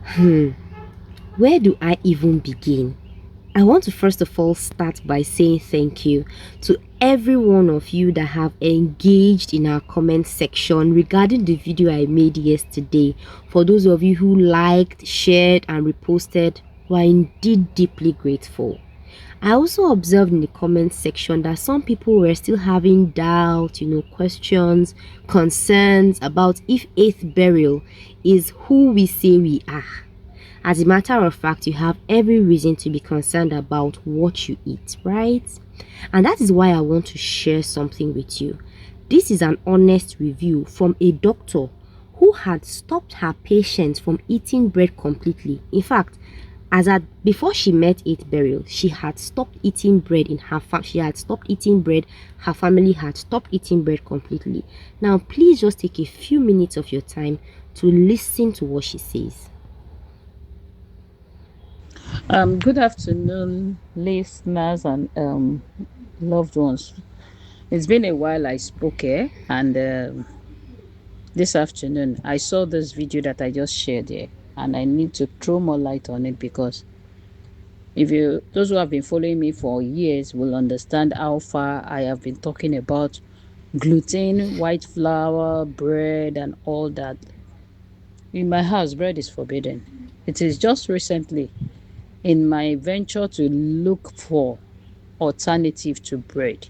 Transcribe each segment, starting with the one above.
Hmm, where do I even begin? I want to first of all start by saying thank you to every one of you that have engaged in our comment section regarding the video I made yesterday. For those of you who liked, shared, and reposted, we are indeed deeply grateful. I also observed in the comment section that some people were still having doubt, questions, concerns about if eighth burial is who we say we are. As a matter of fact, you have every reason to be concerned about what you eat, right? And that is why I want to share something with you. This is an honest review from a doctor who had stopped her patients from eating bread completely. In fact, before she met eighth burial, she had stopped eating bread in her she had stopped eating bread. Her family had stopped eating bread completely. Now, please just take a few minutes of your time to listen to what she says. Good afternoon, listeners and loved ones. It's been a while I spoke here, and this afternoon I saw this video that I just shared here, and I need to throw more light on it because if you, those who have been following me for years, will understand how far I have been talking about gluten, white flour, bread, and all that. In my house, bread is forbidden. It is just recently in my venture to look for alternative to bread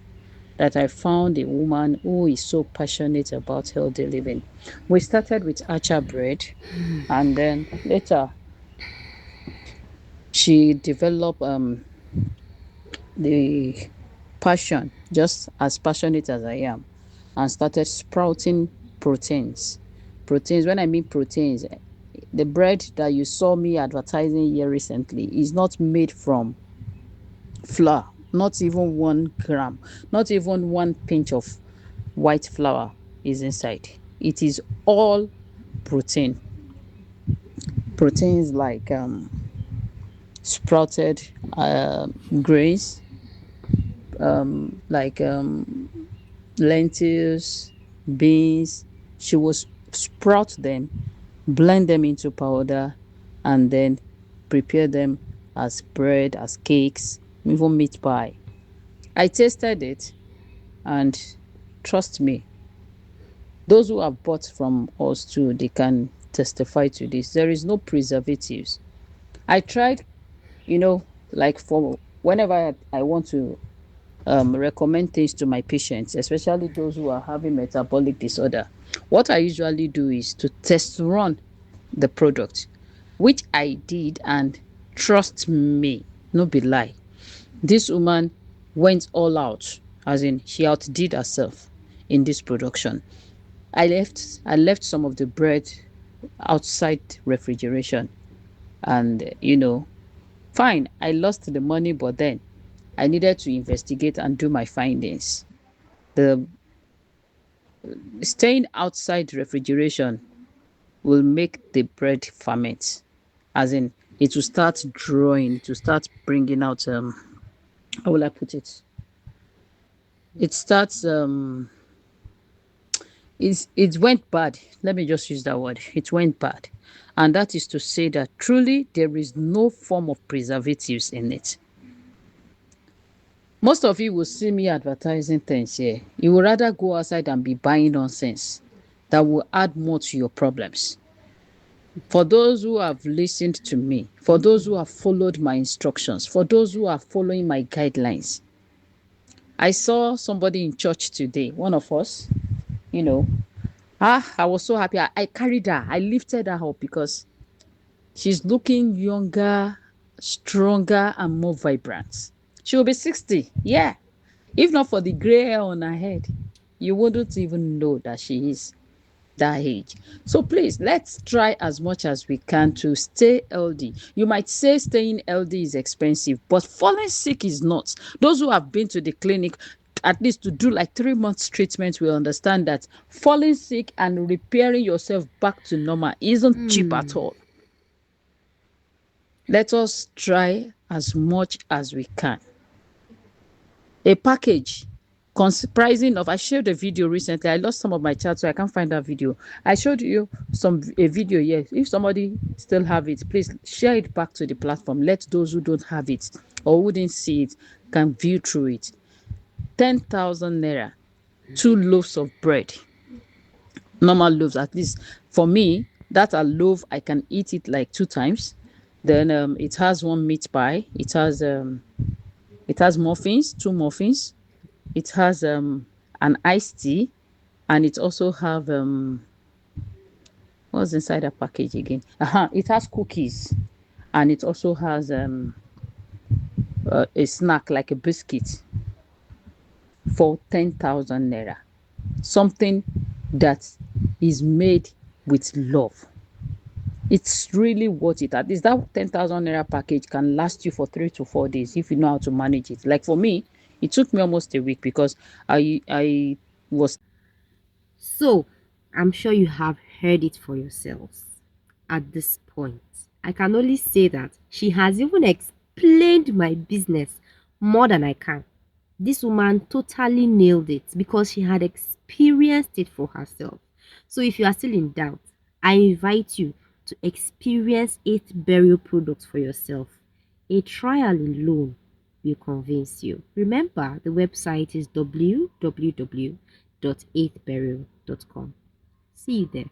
that I found a woman who is so passionate about healthy living. We started with acha bread, and then later she developed the passion, just as passionate as I am, and started sprouting proteins. Proteins, when I mean proteins, the bread that you saw me advertising here recently is not made from flour, not even 1 gram, not even one pinch of white flour is inside. It is all protein. Proteins like sprouted grains, like lentils, beans. She will sprout them, blend them into powder, and then prepare them as bread, as cakes, even meat pie. I tasted it, and trust me, those who have bought from us too, they can testify to this. There is no preservatives. I tried, like for whenever I want to recommend things to my patients, especially those who are having metabolic disorder, what I usually do is to test run the product, which I did, and trust me, no be lie. This woman went all out, as in she outdid herself in this production. I left some of the bread outside refrigeration, and fine, I lost the money, but then I needed to investigate and do my findings. The staying outside refrigeration will make the bread ferment, as in it will start drawing, it will start bringing out how will I put it? It starts it went bad. Let me just use that word. It went bad. And that is to say that truly there is no form of preservatives in it. Most of you will see me advertising things here. You will rather go outside and be buying nonsense that will add more to your problems. For those who have listened to me, for those who have followed my instructions, for those who are following my guidelines, I saw somebody in church today, one of us, you know. I was so happy. I carried her, I lifted her up because she's looking younger, stronger, and more vibrant. She will be 60. Yeah. If not for the gray hair on her head, you wouldn't even know that she is that age. So please, let's try as much as we can to stay healthy. You might say staying healthy is expensive, but falling sick is not. Those who have been to the clinic, at least to do like 3 months treatment, will understand that falling sick and repairing yourself back to normal isn't cheap at all. Let us try as much as we can. A package. comprising of, I shared a video recently. I lost some of my chat, so I can't find that video. I showed you a video here. If somebody still have it, please share it back to the platform. Let those who don't have it or who didn't see it can view through it. 10,000 naira, 2 loaves of bread, normal loaves. At least for me, that a loaf, I can eat it like 2 times. Then it has one meat pie. It has muffins, 2 muffins. It has an iced tea, and it also have what's inside that package again? It has cookies, and it also has a snack like a biscuit for 10,000 naira. Something that is made with love. It's really worth it. At least that 10,000 naira package can last you for 3 to 4 days if you know how to manage it. Like for me, it took me almost a week because I was. So, I'm sure you have heard it for yourselves at this point. I can only say that she has even explained my business more than I can. This woman totally nailed it because she had experienced it for herself. So, if you are still in doubt, I invite you to experience 8 burial products for yourself. A trial alone will convince you. Remember, the website is www.8burial.com. See you there.